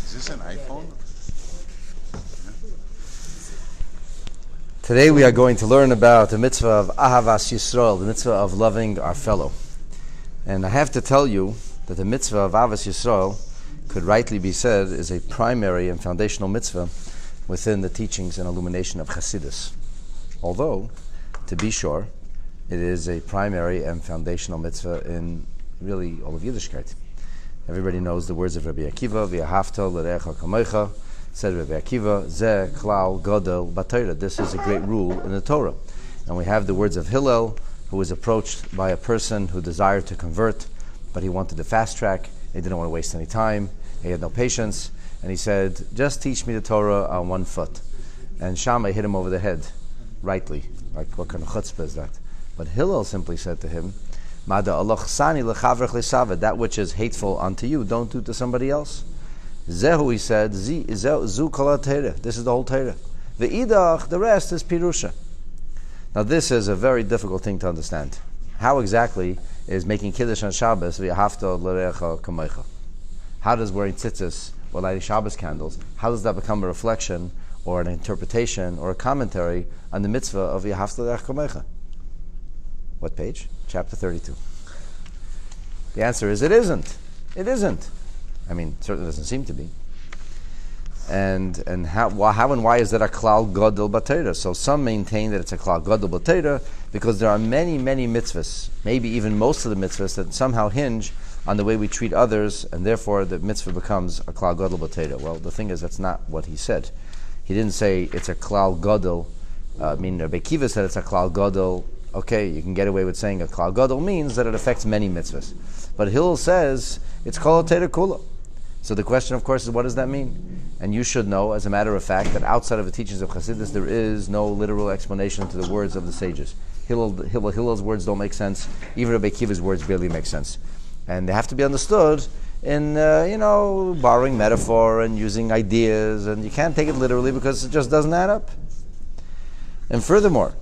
Is this an iPhone? Today we are going to learn about the mitzvah of Ahavas Yisrael, the mitzvah of loving our fellow. And I have to tell you that the mitzvah of Ahavas Yisrael could rightly be said is a primary and foundational mitzvah within the teachings and illumination of Chassidus. Although, to be sure, it is a primary and foundational mitzvah in really all of Yiddishkeit. Everybody knows the words of Rabbi Akiva, V'ahavta l'recha kamocha. Said Rabbi Akiva, Zeh klal gadol b'Torah. This is a great rule in the Torah. And we have the words of Hillel, who was approached by a person who desired to convert, but he wanted to fast track. He didn't want to waste any time. He had no patience. And he said, just teach me the Torah on 1 foot. And Shammai hit him over the head, rightly. Like, what kind of chutzpah is that? But Hillel simply said to him, Mada Allah chsani lechavrech lesavad. That which is hateful unto you, don't do to somebody else. Zehu, he said, zu kol ha-Torah. This is the whole Torah. Ve'idach, the rest is pirusha. Now this is a very difficult thing to understand. How exactly is making kiddush on Shabbos v'ahavta l'recha kamocha? How does wearing tzitzis or lighting Shabbos candles, how does that become a reflection or an interpretation or a commentary on the mitzvah of v'ahavta l'recha kamocha? What page? Chapter 32. The answer is it isn't. It isn't. I mean, certainly doesn't seem to be. And how and why is that a klal gadol b'Torah? So some maintain that it's a klal gadol b'Torah because there are many, many mitzvahs, maybe even most of the mitzvahs, that somehow hinge on the way we treat others, and therefore the mitzvah becomes a klal gadol b'Torah. Well, the thing is, that's not what he said. He didn't say it's a klal gadol. Rabbi Akiva said it's a klal gadol. Okay, you can get away with saying a klal gadol means that it affects many mitzvahs. But Hillel says it's kol ha-Torah kula. So the question, of course, is what does that mean? And you should know, as a matter of fact, that outside of the teachings of Chassidus, there is no literal explanation to the words of the sages. Hillel's words don't make sense. Even Rabbi Akiva's words barely make sense. And they have to be understood in, borrowing metaphor and using ideas, and you can't take it literally because it just doesn't add up. And furthermore,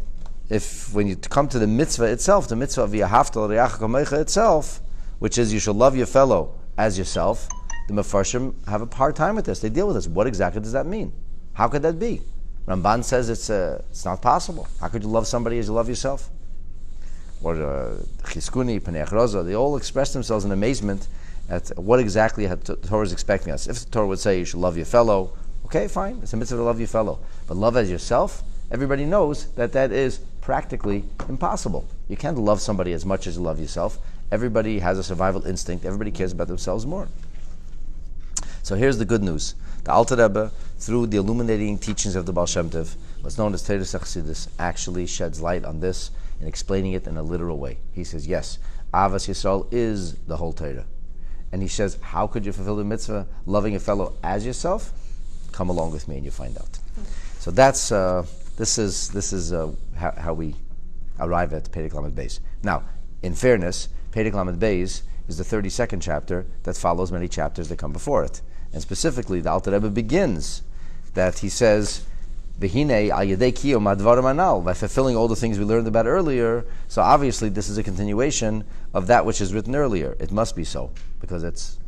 when you come to the mitzvah itself, the mitzvah of V'ahavta l'reacha kamocha itself, which is you shall love your fellow as yourself, the Mefarshim have a hard time with this. They deal with this. What exactly does that mean? How could that be? Ramban says it's not possible. How could you love somebody as you love yourself? Or Chizkuni, Paneach Roza, they all express themselves in amazement at what exactly the Torah is expecting us. If the Torah would say you should love your fellow, okay, fine, it's a mitzvah to love your fellow. But love as yourself, everybody knows that is practically impossible. You can't love somebody as much as you love yourself. Everybody has a survival instinct. Everybody cares about themselves more. So here's the good news. The Alter Rebbe, through the illuminating teachings of the Baal Shem Tov, what's known as Torah Chassidus, actually sheds light on this and explaining it in a literal way. He says, yes, Ahavas Yisrael is the whole Torah. And he says, how could you fulfill the mitzvah, loving a fellow as yourself? Come along with me and you'll find out. So that's this is how we arrive at Perek Lamed Beis. Now, in fairness, Perek Lamed Beis is the 32nd chapter that follows many chapters that come before it. And specifically, the Alter Rebbe begins that he says, "V'hinei al yedei kiyum hadvarim hanal," by fulfilling all the things we learned about earlier. So obviously, this is a continuation of that which is written earlier. It must be so because it's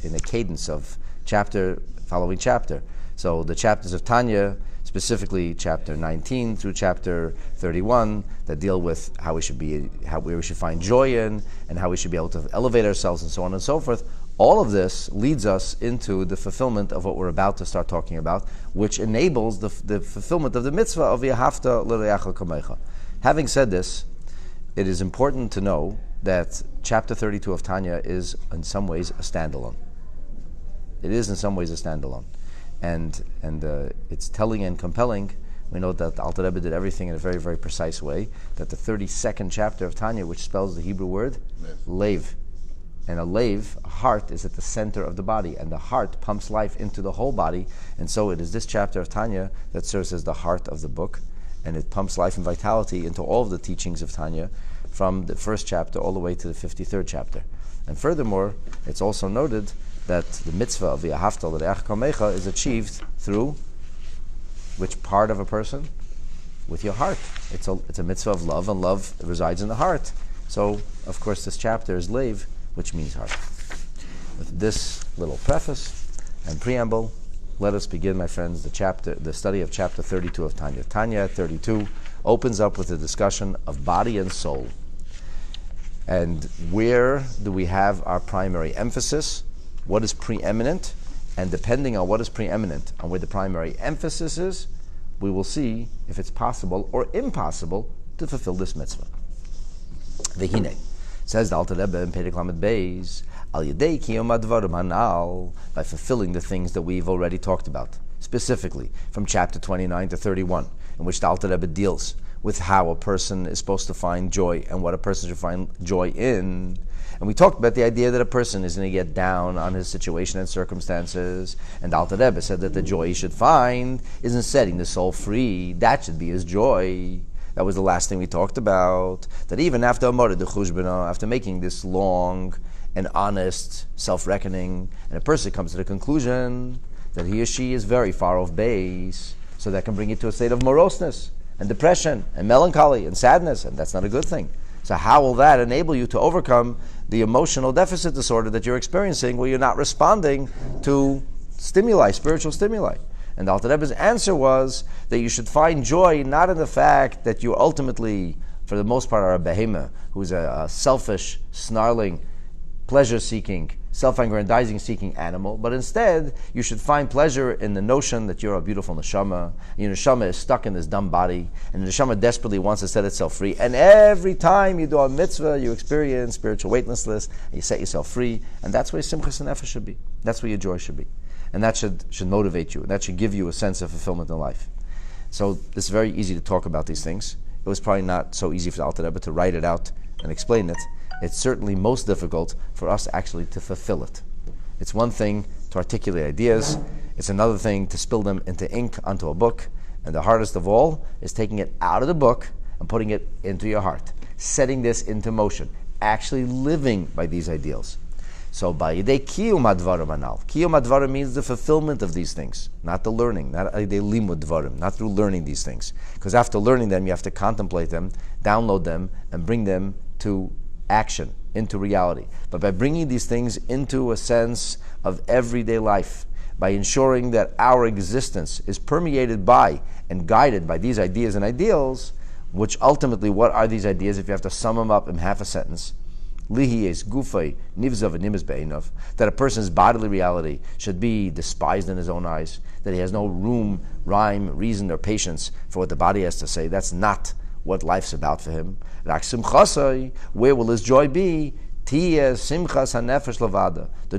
in a cadence of chapter following chapter. So the chapters of Tanya, specifically chapter 19 through chapter 31, that deal with how we should find joy in, and how we should be able to elevate ourselves, and so on and so forth. All of this leads us into the fulfillment of what we're about to start talking about, which enables the fulfillment of the mitzvah of V'ahavta l'reacha kamocha. Having said this, it is important to know that chapter 32 of Tanya is in some ways a standalone. It is in some ways a standalone. And it's telling and compelling. We know that the Alter Rebbe did everything in a very, very precise way, that the 32nd chapter of Tanya, which spells the Hebrew word, lev. And a lev, a heart, is at the center of the body, and the heart pumps life into the whole body, and so it is this chapter of Tanya that serves as the heart of the book, and it pumps life and vitality into all of the teachings of Tanya, from the first chapter all the way to the 53rd chapter. And furthermore, it's also noted that the mitzvah of V'ahavta l'reacha kamocha is achieved through which part of a person? With your heart. It's a mitzvah of love, and love resides in the heart. So, of course, this chapter is Lev, which means heart. With this little preface, and preamble, let us begin, my friends, the study of chapter 32 of Tanya. Tanya 32 opens up with a discussion of body and soul. And where do we have our primary emphasis? What is preeminent? And depending on what is preeminent, on where the primary emphasis is, we will see if it's possible or impossible to fulfill this mitzvah. V'hinei, says the Alter Rebbe in Perek Lamed Beis, al yedei kiyum advarim hanal, by fulfilling the things that we've already talked about, specifically from chapter 29 to 31, in which the Alter Rebbe deals with how a person is supposed to find joy and what a person should find joy in. And we talked about the idea that a person is going to get down on his situation and circumstances, and the Alter Rebbe said that the joy he should find is in setting the soul free. That should be his joy. That was the last thing we talked about, that even after after making this long and honest self-reckoning, and a person comes to the conclusion that he or she is very far off base, so that can bring you to a state of moroseness and depression and melancholy and sadness, and that's not a good thing. So how will that enable you to overcome the emotional deficit disorder that you're experiencing, where you're not responding to stimuli, spiritual stimuli? And the Alter Rebbe's answer was that you should find joy not in the fact that you ultimately, for the most part, are a behemoth, who's a selfish, snarling, pleasure-seeking, self-aggrandizing-seeking animal, but instead you should find pleasure in the notion that you're a beautiful neshama. Your neshama is stuck in this dumb body, and the neshama desperately wants to set itself free. And every time you do a mitzvah, you experience spiritual weightlessness, and you set yourself free, and that's where simchas nefesh should be. That's where your joy should be. And that should motivate you, and that should give you a sense of fulfillment in life. So it's very easy to talk about these things. It was probably not so easy for the Alter Rebbe to write it out and explain it. It's certainly most difficult for us actually to fulfill it. It's one thing to articulate ideas, it's another thing to spill them into ink onto a book, and the hardest of all is taking it out of the book and putting it into your heart, setting this into motion, actually living by these ideals. So by yidei kiyum advarim anal. Kiyum advarim means the fulfillment of these things, not the learning, not yidei limud dvarim, not through learning these things. Because after learning them, you have to contemplate them, download them, and bring them to action, into reality. But by bringing these things into a sense of everyday life, by ensuring that our existence is permeated by and guided by these ideas and ideals, which ultimately, what are these ideas if you have to sum them up in half a sentence? Lihiyes gufay nivzav nimis be'inav, that a person's bodily reality should be despised in his own eyes, that he has no room, rhyme, reason, or patience for what the body has to say. That's not what life's about for him. Where will his joy be? The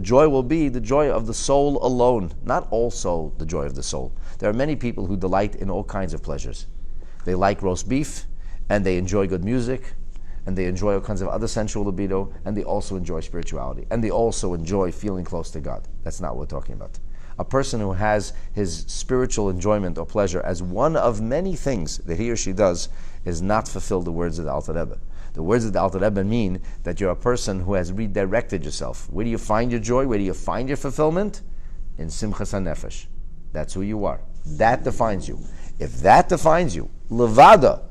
joy will be the joy of the soul alone, not also the joy of the soul. There are many people who delight in all kinds of pleasures. They like roast beef, and they enjoy good music, and they enjoy all kinds of other sensual libido, and they also enjoy spirituality, and they also enjoy feeling close to God. That's not what we're talking about. A person who has his spiritual enjoyment or pleasure as one of many things that he or she does is not fulfilled the words of the Alter Rebbe. The words of the Alter Rebbe mean that you're a person who has redirected yourself. Where do you find your joy? Where do you find your fulfillment? In simchas hanefesh. That's who you are. That defines you. If that defines you, levada,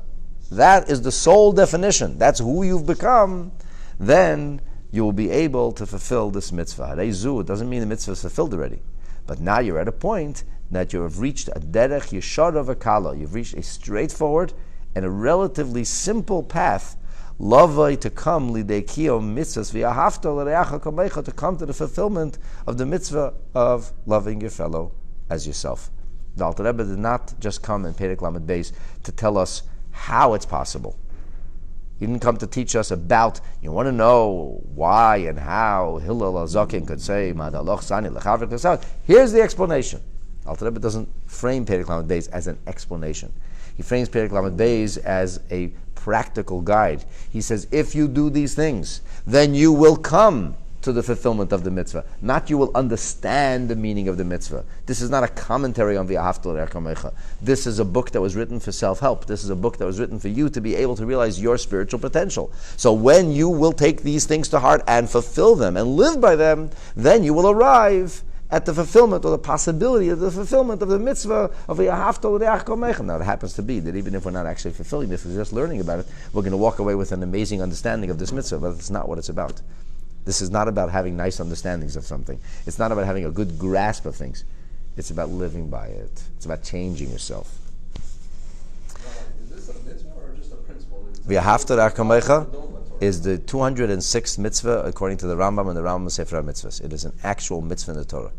that is the sole definition, that's who you've become, then you will be able to fulfill this mitzvah. Reizu, it doesn't mean the mitzvah is fulfilled already. But now you're at a point that you have reached a derech yeshara v'kala. You've reached a straightforward and a relatively simple path, lavai, to come lidei kiyum mitzvahs v'yahavta l'reacha kamecha, to come to the fulfillment of the mitzvah of loving your fellow as yourself. The Alter Rebbe did not just come in Perek Lamed Beis to tell us how it's possible. He didn't come to teach us about, you want to know why and how Hillel HaZaken could say, here's the explanation. Alter Rebbe doesn't frame Perek Lamed Beis as an explanation. He frames Perek Lamed Beis as a practical guide. He says, if you do these things, then you will come to the fulfillment of the mitzvah. Not you will understand the meaning of the mitzvah. This is not a commentary on V'ahavta l'reacha kamecha. This is a book that was written for self-help. This is a book that was written for you to be able to realize your spiritual potential. So when you will take these things to heart and fulfill them and live by them, then you will arrive at the fulfillment or the possibility of the fulfillment of the mitzvah of V'ahavta l'reacha kamecha. Now it happens to be that even if we're not actually fulfilling this, we're just learning about it, we're going to walk away with an amazing understanding of this mitzvah, but that's not what it's about. This is not about having nice understandings of something. It's not about having a good grasp of things. It's about living by it. It's about changing yourself. Is this a mitzvah or just a principle? V'ahavta l'kamecha is the 206th mitzvah according to the Rambam and the Rambam Sefer HaMitzvahs. It is an actual mitzvah in the Torah.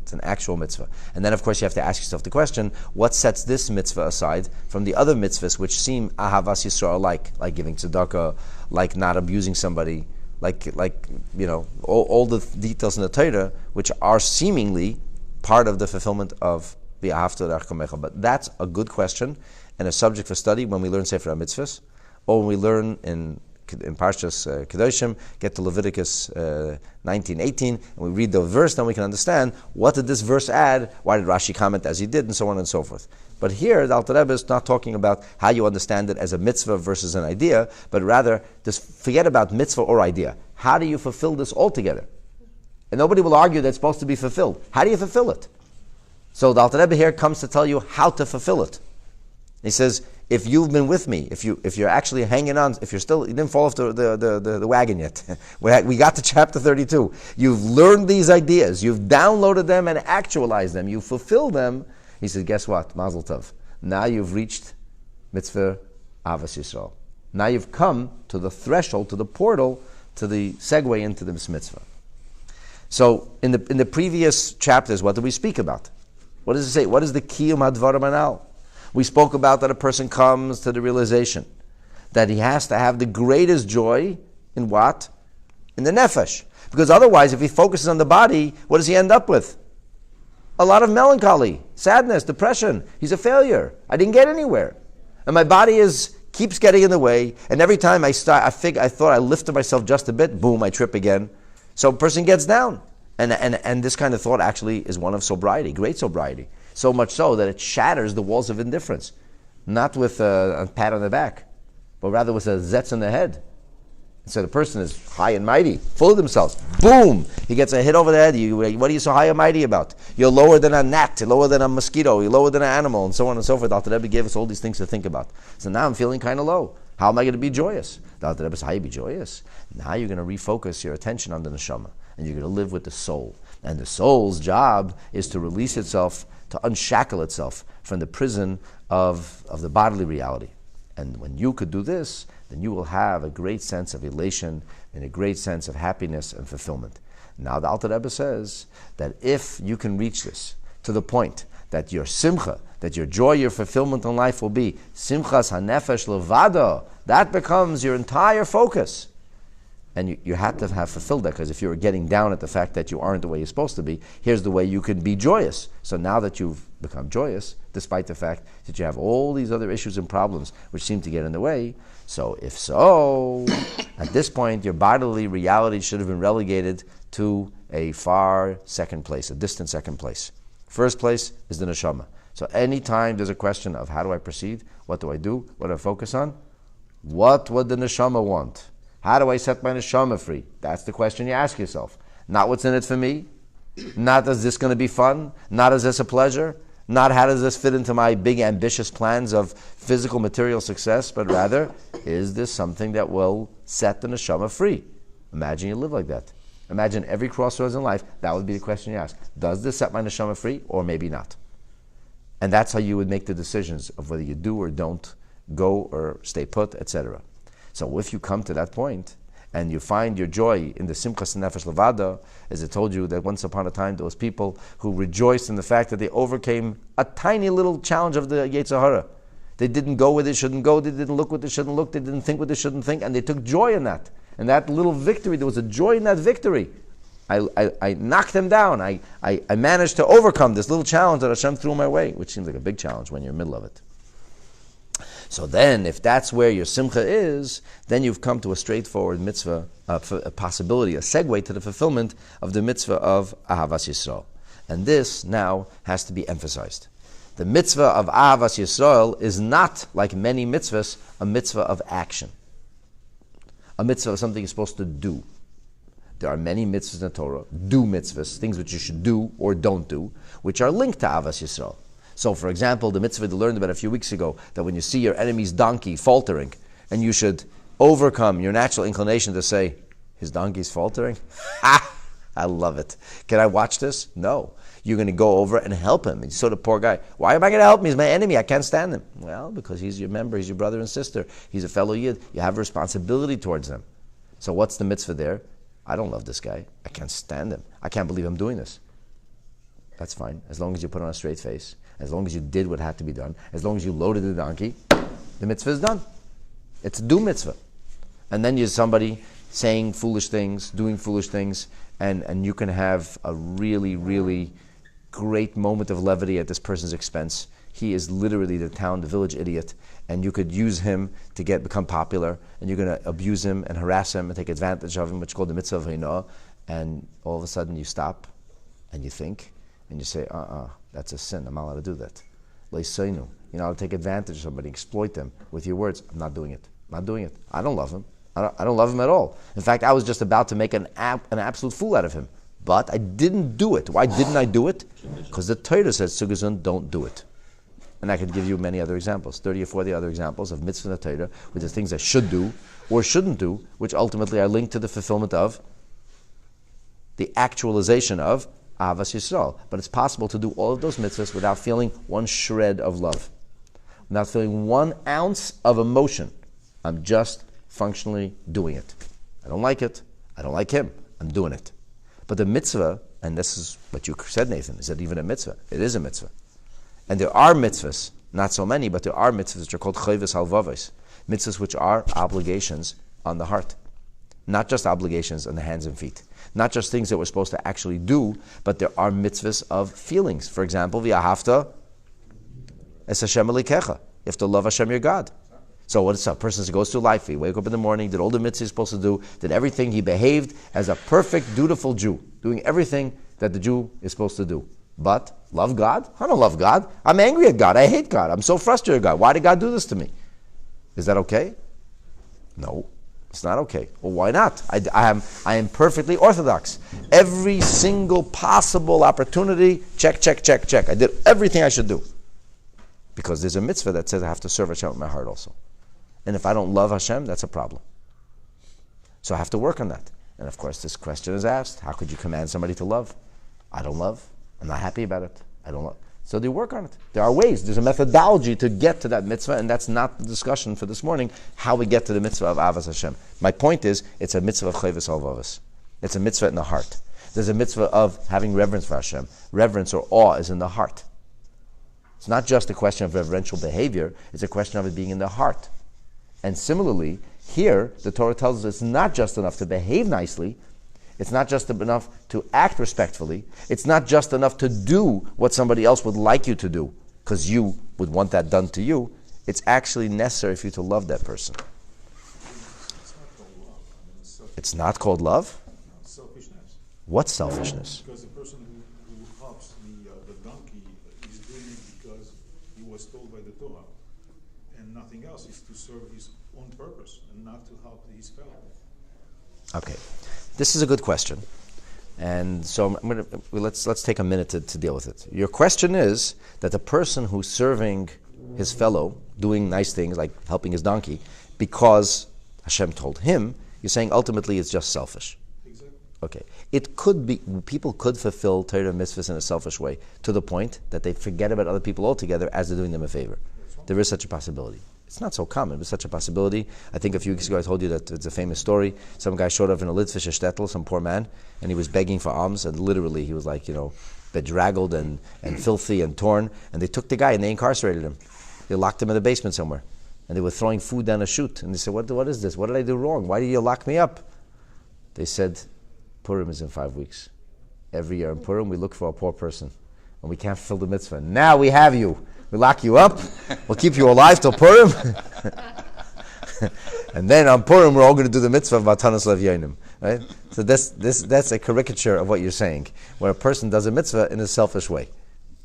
It's an actual mitzvah. And then, of course, you have to ask yourself the question, what sets this mitzvah aside from the other mitzvahs which seem ahavas Yisrael like giving tzedakah, like not abusing somebody, like all the details in the Torah which are seemingly part of the fulfillment of the ahavta l'kamecha. But that's a good question and a subject for study when we learn Sefer HaMitzvahs, or when we learn in Parshas Kedoshim, get to Leviticus 19:18, and we read the verse, then we can understand what did this verse add, why did Rashi comment as he did, and so on and so forth. But here, the Alter Rebbe is not talking about how you understand it as a mitzvah versus an idea, but rather, just forget about mitzvah or idea. How do you fulfill this altogether? And nobody will argue that it's supposed to be fulfilled. How do you fulfill it? So the Alter Rebbe here comes to tell you how to fulfill it. He says, if you've been with me, if you're actually hanging on, if you didn't fall off the wagon yet, we got to chapter 32. You've learned these ideas, you've downloaded them and actualized them, you fulfill them. He says, guess what? Mazel tov. Now you've reached mitzvah Avas Yisrael. Now you've come to the threshold, to the portal, to the segue into this mitzvah. So in the previous chapters, what did we speak about? What does it say? What is the kiyum hadvarim anal? We spoke about that a person comes to the realization that he has to have the greatest joy in what? In the nefesh. Because otherwise, if he focuses on the body, what does he end up with? A lot of melancholy, sadness, depression. He's a failure. I didn't get anywhere. And my body keeps getting in the way, and every time I thought I lifted myself just a bit, boom, I trip again. So a person gets down. And this kind of thought actually is one of sobriety, great sobriety. So much so that it shatters the walls of indifference. Not with a pat on the back, but rather with a zetz on the head. So the person is high and mighty, full of themselves. Boom! He gets a hit over the head. What are you so high and mighty about? You're lower than a gnat, you're lower than a mosquito, you're lower than an animal, and so on and so forth. Alter Rebbe gave us all these things to think about. So now I'm feeling kind of low. How am I going to be joyous? The Alter Rebbe says, how you be joyous? Now you're going to refocus your attention on the neshama, and you're going to live with the soul. And the soul's job is to release itself, to unshackle itself from the prison of the bodily reality. And when you could do this, then you will have a great sense of elation and a great sense of happiness and fulfillment. Now the Alter Rebbe says that if you can reach this to the point that your simcha, that your joy, your fulfillment in life will be simchas hanefesh levado, that becomes your entire focus. And you have to have fulfilled that, because if you were getting down at the fact that you aren't the way you're supposed to be, here's the way you can be joyous. So now that you've become joyous, despite the fact that you have all these other issues and problems which seem to get in the way, so if so, at this point your bodily reality should have been relegated to a far second place, a distant second place. First place is the neshama. So anytime there's a question of how do I proceed, what do I do, what do I focus on, what would the neshama want? How do I set my neshama free? That's the question you ask yourself. Not what's in it for me. Not is this going to be fun. Not is this a pleasure. Not how does this fit into my big ambitious plans of physical material success, but rather, is this something that will set the neshama free? Imagine you live like that. Imagine every crossroads in life, that would be the question you ask. Does this set my neshama free, or maybe not? And that's how you would make the decisions of whether you do or don't go or stay put, etc. So if you come to that point and you find your joy in the simchas nefesh levada, as I told you that once upon a time those people who rejoiced in the fact that they overcame a tiny little challenge of the Yetzer Hara. They didn't go where they shouldn't go, they didn't look what they shouldn't look, they didn't think what they shouldn't think, and they took joy in that. And that little victory, there was a joy in that victory. I knocked them down. I managed to overcome this little challenge that Hashem threw my way, which seems like a big challenge when you're in the middle of it. So then, if that's where your simcha is, then you've come to a straightforward mitzvah, a possibility, a segue to the fulfillment of the mitzvah of Ahavas Yisrael. And this now has to be emphasized. The mitzvah of Ahavas Yisrael is not, like many mitzvahs, a mitzvah of action. A mitzvah of something you're supposed to do. There are many mitzvahs in the Torah, do mitzvahs, things which you should do or don't do, which are linked to Ahavas Yisrael. So, for example, the mitzvah we learned about a few weeks ago, that when you see your enemy's donkey faltering, and you should overcome your natural inclination to say, His donkey's faltering? Ha! I love it. Can I watch this? No. You're going to go over and help him. You saw the poor guy. Why am I going to help him? He's my enemy. I can't stand him. Well, because he's your member. He's your brother and sister. He's a fellow Yid. You have a responsibility towards him. So what's the mitzvah there? I don't love this guy. I can't stand him. I can't believe I'm doing this. That's fine. As long as you put on a straight face. As long as you did what had to be done. As long as you loaded the donkey. The mitzvah is done. It's a do mitzvah. And then you're somebody saying foolish things, doing foolish things, and you can have a really, really great moment of levity at this person's expense. He is literally the village idiot, and you could use him to become popular, and you're going to abuse him and harass him and take advantage of him, which is called the mitzvah of hina, and all of a sudden you stop and you think and you say, that's a sin. I'm not allowed to do that. Le'seinu. You're not allowed to take advantage of somebody, exploit them with your words. I'm not doing it. I'm not doing it. I don't love him. I don't love him at all. In fact, I was just about to make an absolute fool out of him. But I didn't do it. Why didn't I do it? Because the Torah says, Sugazun, don't do it. And I could give you many other examples, 30 or 40 other examples of mitzvah in the Torah, which are things I should do or shouldn't do, which ultimately are linked to the fulfillment of, the actualization of Ahavas Yisrael. But it's possible to do all of those mitzvahs without feeling one shred of love, without feeling 1 ounce of emotion. I'm just functionally doing it. I don't like it. I don't like him. I'm doing it. But the mitzvah, and this is what you said, Nathan, is that even a mitzvah? It is a mitzvah. And there are mitzvahs, not so many, but there are mitzvahs which are called chayvus halvavos, mitzvahs which are obligations on the heart. Not just obligations on the hands and feet. Not just things that we're supposed to actually do, but there are mitzvahs of feelings. For example, v'ahavta es Hashem elikecha. You have to love Hashem your God. So what's a person goes through life, he wake up in the morning, did all the mitzvahs he's supposed to do, did everything, he behaved as a perfect, dutiful Jew, doing everything that the Jew is supposed to do. But love God? I don't love God. I'm angry at God. I hate God. I'm so frustrated at God. Why did God do this to me? Is that okay? No, it's not okay. Well, why not? I am perfectly orthodox. Every single possible opportunity, check. I did everything I should do. Because there's a mitzvah that says I have to serve Hashem with my heart also. And if I don't love Hashem, that's a problem. So I have to work on that. And of course, this question is asked, how could you command somebody to love? I don't love. I'm not happy about it. I don't love. So they work on it. There are ways. There's a methodology to get to that mitzvah, and that's not the discussion for this morning, how we get to the mitzvah of Avas Hashem. My point is, it's a mitzvah of chayvus halvavos. It's a mitzvah in the heart. There's a mitzvah of having reverence for Hashem. Reverence or awe is in the heart. It's not just a question of reverential behavior, it's a question of it being in the heart. And similarly, here, the Torah tells us it's not just enough to behave nicely, it's not just enough to act respectfully, it's not just enough to do what somebody else would like you to do, because you would want that done to you. It's actually necessary for you to love that person. It's not called love? Selfishness. What's selfishness? Because the person who helps the donkey is doing it because he was told by the Torah, and nothing else. Is to serve his own purpose and not to help his fellow. Okay, this is a good question, and so let's take a minute to deal with it. Your question is that the person who's serving his fellow, doing nice things like helping his donkey, because Hashem told him, you're saying ultimately it's just selfish. Exactly. Okay, it could be, people could fulfill Torah mitzvahs in a selfish way to the point that they forget about other people altogether as they're doing them a favor. There is such a possibility. It's not so common, but such a possibility. I think a few weeks ago I told you that it's a famous story. Some guy showed up in a Litvische shtetl, some poor man, and he was begging for alms, and literally he was like, bedraggled and filthy and torn, and they took the guy and they incarcerated him. They locked him in the basement somewhere, and they were throwing food down a chute, and they said, what is this? What did I do wrong? Why did you lock me up? They said, Purim is in 5 weeks. Every year in Purim we look for a poor person, and we can't fulfill the mitzvah. Now we have you. We lock you up. We'll keep you alive till Purim. And then on Purim, we're all going to do the mitzvah of Matanos Levyanim. Right? So that's a caricature of what you're saying, where a person does a mitzvah in a selfish way.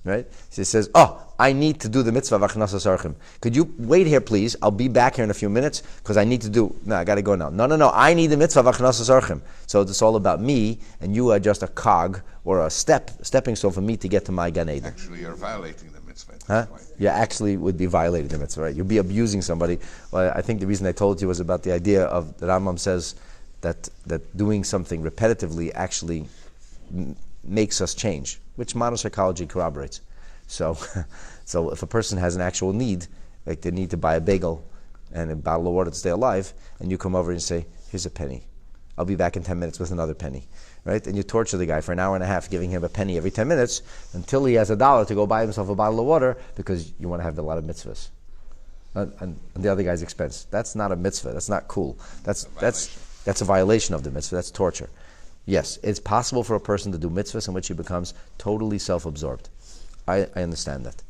Right? So he says, I need to do the mitzvah of Achnasas Archim. Could you wait here, please? I'll be back here in a few minutes, because I need to do... No, I got to go now. No. I need the mitzvah of Achnasas Archim. So it's all about me, and you are just a cog, or a stepping stone for me to get to my Gan Eden. Actually, you're violating the mitzvah. Huh? You actually would be violating the mitzvah, right? You'd be abusing somebody. Well, I think the reason I told you was about the idea of, the Rambam says, that doing something repetitively actually makes us change, which modern psychology corroborates. So, so if a person has an actual need, like they need to buy a bagel and a bottle of water to stay alive, and you come over and say, here's a penny. I'll be back in 10 minutes with another penny, right? And you torture the guy for an hour and a half, giving him a penny every 10 minutes until he has $1 to go buy himself a bottle of water because you want to have a lot of mitzvahs. And the other guy's expense. That's not a mitzvah. That's not cool. That's a violation of the mitzvah. That's torture. Yes, it's possible for a person to do mitzvahs in which he becomes totally self-absorbed. I understand that.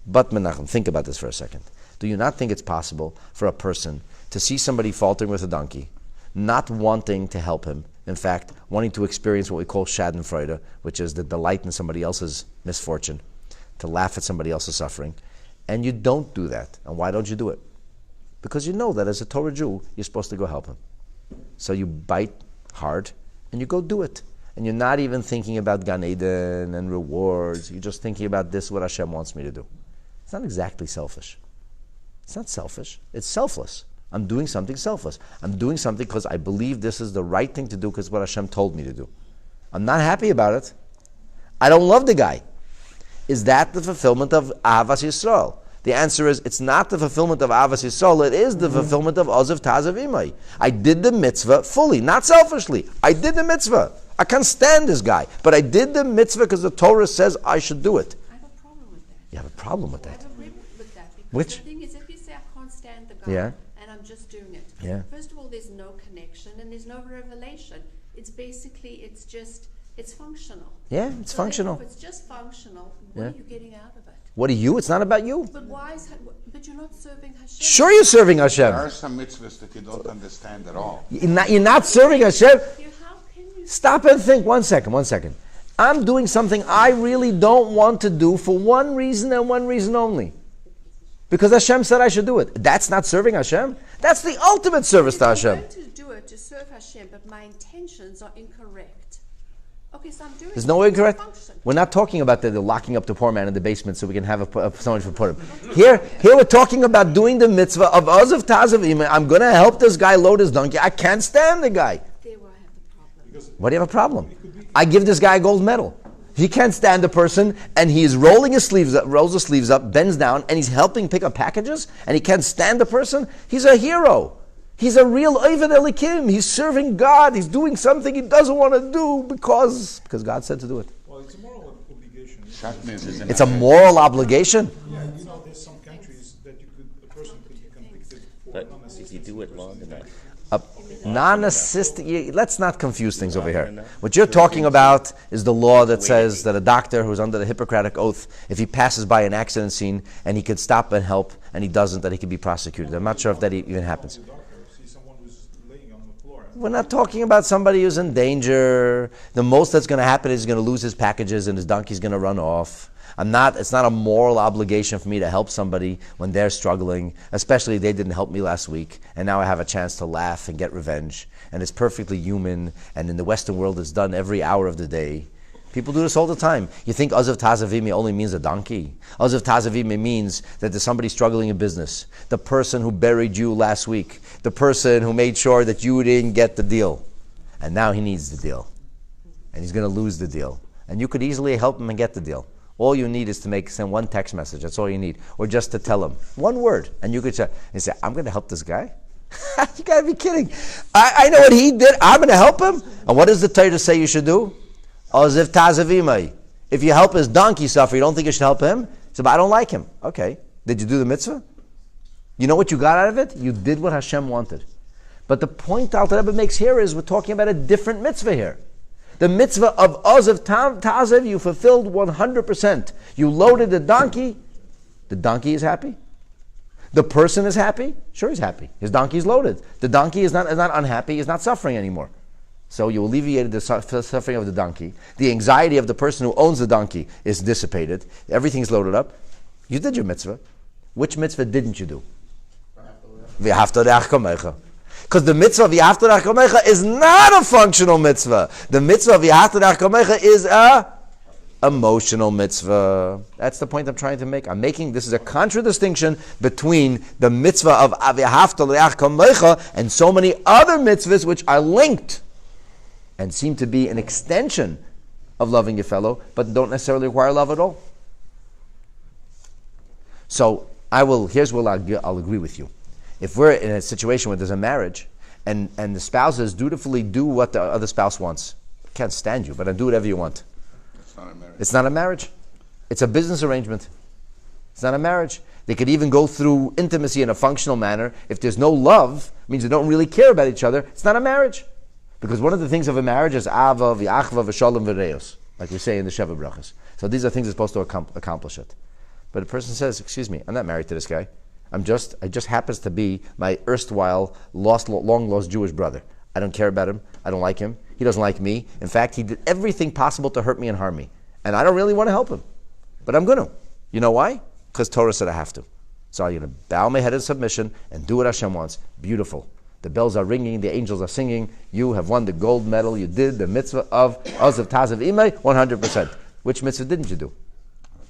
But Menachem, think about this for a second. Do you not think it's possible for a person to see somebody faltering with a donkey, not wanting to help him, in fact, wanting to experience what we call schadenfreude, which is the delight in somebody else's misfortune, to laugh at somebody else's suffering, and you don't do that? And why don't you do it? Because you know that as a Torah Jew, you're supposed to go help him. So you bite hard, and you go do it. And you're not even thinking about Gan Eden and rewards. You're just thinking about this, what Hashem wants me to do. It's not exactly selfish. It's not selfish. It's selfless. I'm doing something selfless. I'm doing something because I believe this is the right thing to do because what Hashem told me to do. I'm not happy about it. I don't love the guy. Is that the fulfillment of Ahavas Yisrael? The answer is, it's not the fulfillment of Ahavas Yisrael, it is the fulfillment of Ozav Tazav Imai. I did the mitzvah fully, not selfishly. I did the mitzvah. I can't stand this guy, but I did the mitzvah because the Torah says I should do it. I have a problem with that. You have a problem with I that? have a problem with that. Because Which? the thing is, if you say I can't stand the guy, Yeah. and I'm just doing it, Yeah. first of all, there's no connection and there's no revelation. It's basically, it's functional. Yeah, it's So functional. If it's just functional, what Yeah. are you getting out of it? What are you? It's not about you. But why is, but you're not serving Hashem. Sure you're serving Hashem. There are some mitzvahs that you don't understand at all. You're not serving Hashem. How can you Stop and think. One second. I'm doing something I really don't want to do for one reason and one reason only. Because Hashem said I should do it. That's not serving Hashem. That's the ultimate service to Hashem. I'm going to do it to serve Hashem, but my intentions are incorrect. Okay, so I'm doing There's no incorrect. function. We're not talking about the locking up the poor man in the basement so we can have someone to put him. Here we're talking about doing the mitzvah of Ozav Tazav Imai. I'm going to help this guy load his donkey. I can't stand the guy. There where I have the problem. What do you have a problem? I give this guy a gold medal. He can't stand the person, and he is rolls his sleeves up, bends down, and he's helping pick up packages, and he can't stand the person. He's a hero. He's a real Oived Elikim. He's serving God. He's doing something he doesn't want to do because God said to do it. Well, it's a moral obligation. Shatnez is It's a moral obligation. Yeah, there's some countries that a person could be convicted for But non-assistance. if you do it long enough, Non-assisted. Let's not confuse things over here. What you're talking about is the law that says that a doctor who's under the Hippocratic oath, if he passes by an accident scene and he could stop and help, and he doesn't, that he could be prosecuted. I'm not sure if that even happens. The doctor sees someone who's laying on the floor. We're not talking about somebody who's in danger. The most that's going to happen is he's going to lose his packages and his donkey's going to run off. It's not a moral obligation for me to help somebody when they're struggling, especially they didn't help me last week, and now I have a chance to laugh and get revenge. And it's perfectly human, and in the Western world it's done every hour of the day. People do this all the time. You think Ozav Tazavimi only means a donkey? Ozav Tazavimi means that there's somebody struggling in business. The person who buried you last week. The person who made sure that you didn't get the deal. And now he needs the deal. And he's going to lose the deal. And you could easily help him and get the deal. All you need is to send one text message. That's all you need. Or just to tell him one word. And you could say, I'm going to help this guy? You got to be kidding. I know what he did. I'm going to help him? And what does the Torah say you should do? Ozav Tazavimai. If you help his donkey suffer, you don't think you should help him? So, but I don't like him. Okay. Did you do the mitzvah? You know what you got out of it? You did what Hashem wanted. But the point Alter Rebbe makes here is we're talking about a different mitzvah here. The mitzvah of Ozav Tazav, you fulfilled 100%. You loaded the donkey is happy. The person is happy. Sure, he's happy. His donkey is loaded. The donkey is not unhappy. He's not suffering anymore. So you alleviated the suffering of the donkey. The anxiety of the person who owns the donkey is dissipated. Everything's loaded up. You did your mitzvah. Which mitzvah didn't you do? V'ahavta re'ach kamecha. Because the mitzvah of V'ahavta re'ach kamecha is not a functional mitzvah. The mitzvah of V'ahavta re'ach kamecha is a emotional mitzvah. That's the point I'm trying to make. This is a contradistinction between the mitzvah of Avihavta Le'ach Kamecha and so many other mitzvahs which are linked and seem to be an extension of loving your fellow, but don't necessarily require love at all. So here's where I'll agree with you. If we're in a situation where there's a marriage and the spouses dutifully do what the other spouse wants, I can't stand you, but I do whatever you want. It's not a marriage. It's not a marriage. It's a business arrangement. It's not a marriage. They could even go through intimacy in a functional manner. If there's no love, it means they don't really care about each other. It's not a marriage. Because one of the things of a marriage is ava, v'achva, v'shalom, v'reos, like we say in the Sheva Brachas. So these are things that are supposed to accomplish it. But a person says, excuse me, I'm not married to this guy. I just happens to be my erstwhile, long lost Jewish brother. I don't care about him. I don't like him. He doesn't like me. In fact, he did everything possible to hurt me and harm me. And I don't really want to help him. But I'm going to. You know why? Because Torah said I have to. So I'm going to bow my head in submission and do what Hashem wants. Beautiful. The bells are ringing. The angels are singing. You have won the gold medal. You did the mitzvah of Ozav Tazav Imei 100%. Which mitzvah didn't you do?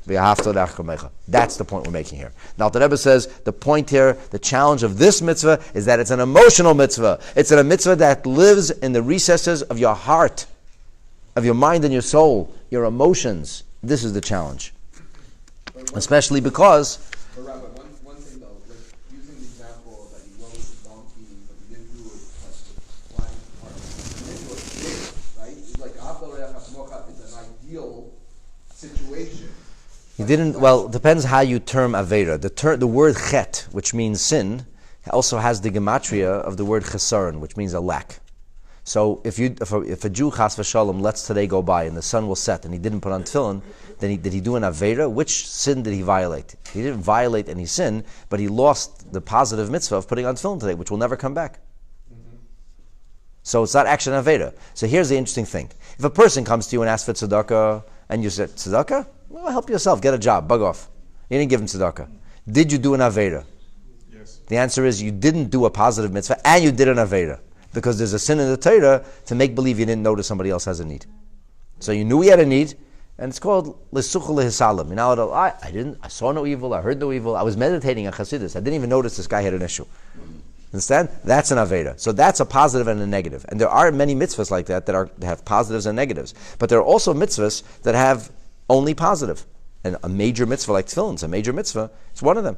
That's the point we're making here. Now, the Rebbe says the point here, the challenge of this mitzvah is that it's an emotional mitzvah. It's a mitzvah that lives in the recesses of your heart, of your mind and your soul, your emotions. This is the challenge. Especially because... But Rabbi, one thing though, like using the example that you rode the donkey, but you didn't do it like flying apart. You didn't do it, right? It's like it's an ideal situation. You didn't, well, it depends how you term Avera. The word chet, which means sin, also has the gematria of the word chesaron, which means a lack. So if a Jew, chas v'shalom, lets today go by and the sun will set and he didn't put on tefillin, then did he do an Avera? Which sin did he violate? He didn't violate any sin, but he lost the positive mitzvah of putting on tefillin today, which will never come back. Mm-hmm. So it's not actually an Avera. So here's the interesting thing. If a person comes to you and asks for tzedakah, and you said, tzedakah? Well, help yourself, get a job, bug off. You didn't give him tzedakah. Did you do an Avera? Yes. The answer is you didn't do a positive mitzvah and you did an Avera. Because there's a sin in the Torah to make believe you didn't notice somebody else has a need. So you knew he had a need, and it's called L'suchu L'hisalim. You know, I saw no evil, I heard no evil, I was meditating on Chassidus, I didn't even notice this guy had an issue. Understand? That's an Avera. So that's a positive and a negative. And there are many mitzvahs like that have positives and negatives. But there are also mitzvahs that have only positive. And a major mitzvah like tefillin is a major mitzvah. It's one of them.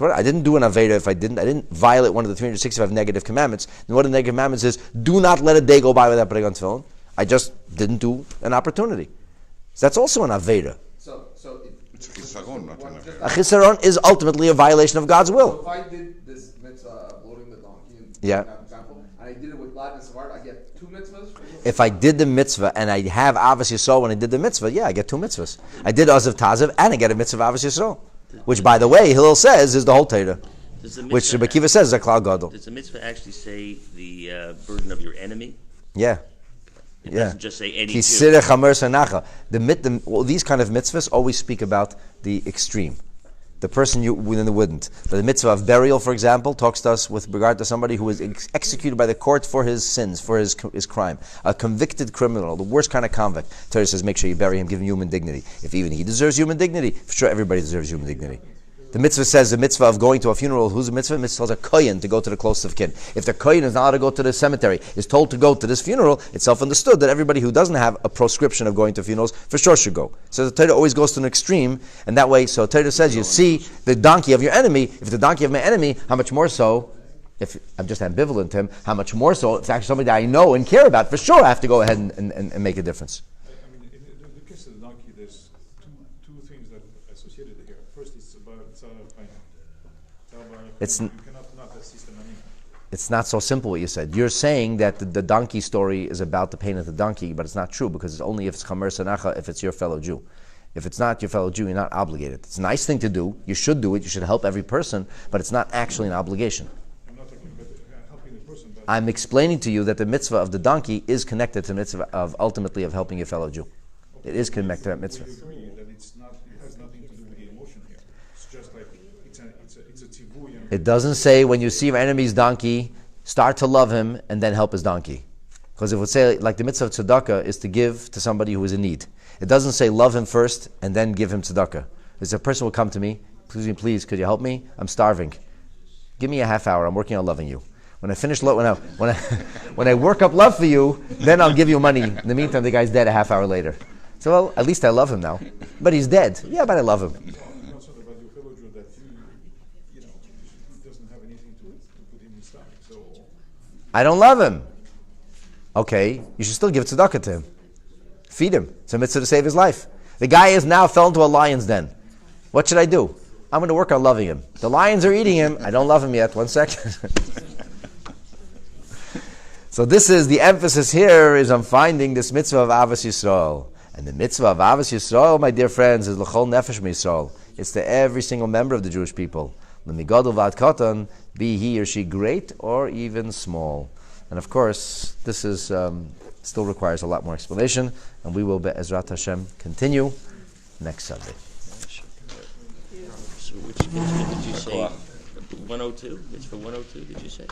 I didn't do an Aveda if I didn't violate one of the 365 negative commandments. And one of the negative commandments is, do not let a day go by without putting on tefillin. I just didn't do an opportunity. So that's also an Aveda. So It's a chisaron, not an A chisaron is ultimately a violation of God's So will. if I did this mitzvah of loading the donkey, Yeah. for example, and I did it with gladness of heart, I get 2 mitzvahs? If I did the mitzvah and I have Avos Yisrael when I did the mitzvah, yeah, I get 2 mitzvahs. I did Ozav Tazav and I get a mitzvah of Avos Yisrael. Which, by the way, Hillel says is the whole Torah. Which Rabbi Kiva says is a Klal Gadol. Does the mitzvah actually say the burden of your enemy? Yeah. It Yeah. doesn't just say any Jew. Kisireh chamer sanacha. Well, these kind of mitzvahs always speak about the extreme. The person you wouldn't. The mitzvah of burial, for example, talks to us with regard to somebody who was executed by the court for his sins, for his crime. A convicted criminal, the worst kind of convict. Torah says, make sure you bury him, give him human dignity. If even he deserves human dignity, for sure everybody deserves human dignity. The mitzvah says the mitzvah of going to a funeral. Who's the mitzvah? The mitzvah tells a kohen to go to the closest of kin. If the kohen is not allowed to go to the cemetery, is told to go to this funeral, it's self-understood that everybody who doesn't have a proscription of going to funerals for sure should go. So the Torah always goes to an extreme, and that way, so Torah says, you see the donkey of your enemy. If the donkey of my enemy, how much more so, if I'm just ambivalent to him, how much more so, if it's actually somebody that I know and care about, for sure I have to go ahead and make a difference. I mean, in the case of the donkey, there's two things that are associated here. First, it's about you cannot not assist an animal. It's not so simple what you said. You're saying that the donkey story is about the pain of the donkey, but it's not true, because it's only if it's chamer sanacha, if it's your fellow Jew. If it's not your fellow Jew, you're not obligated. It's a nice thing to do. You should do it. You should help every person, but it's not actually an obligation. I'm not talking about helping the person, but I'm explaining to you that the mitzvah of the donkey is connected to the mitzvah of ultimately of helping your fellow Jew. It is connected to that mitzvah. we agree that it has nothing to do with the emotion here. It's just like it's a tzivui. It doesn't say when you see your enemy's donkey, start to love him and then help his donkey. Because it would say, like the mitzvah of tzedakah is to give to somebody who is in need. It doesn't say love him first and then give him tzedakah. There's a person will come to me, please, could you help me? I'm starving. Give me a half hour. I'm working on loving you. When I finish when I work up love for you, then I'll give you money. In the meantime, the guy's dead a half hour later. So, well, at least I love him now. But he's dead. Yeah, but I love him. Also about your fellow Jew that he doesn't have anything to put in his stomach. So I don't love him. Okay, you should still give tzedakah to him. Feed him. It's a mitzvah to save his life. The guy is now fell into a lion's den. What should I do? I'm going to work on loving him. The lions are eating him. I don't love him yet. 1 second. So this is, the emphasis here is on finding this mitzvah of Avos Yisrael. And the mitzvah of Avos Yisrael, my dear friends, is l'chol nefesh miYisrael. It's to every single member of the Jewish people. L'migadol v'ad katan, be he or she great or even small. And of course, this is still requires a lot more explanation, and we will, be'ezrat Hashem, continue next Sunday. So which mitzvah did you say? 102? Mitzvah 102, did you say?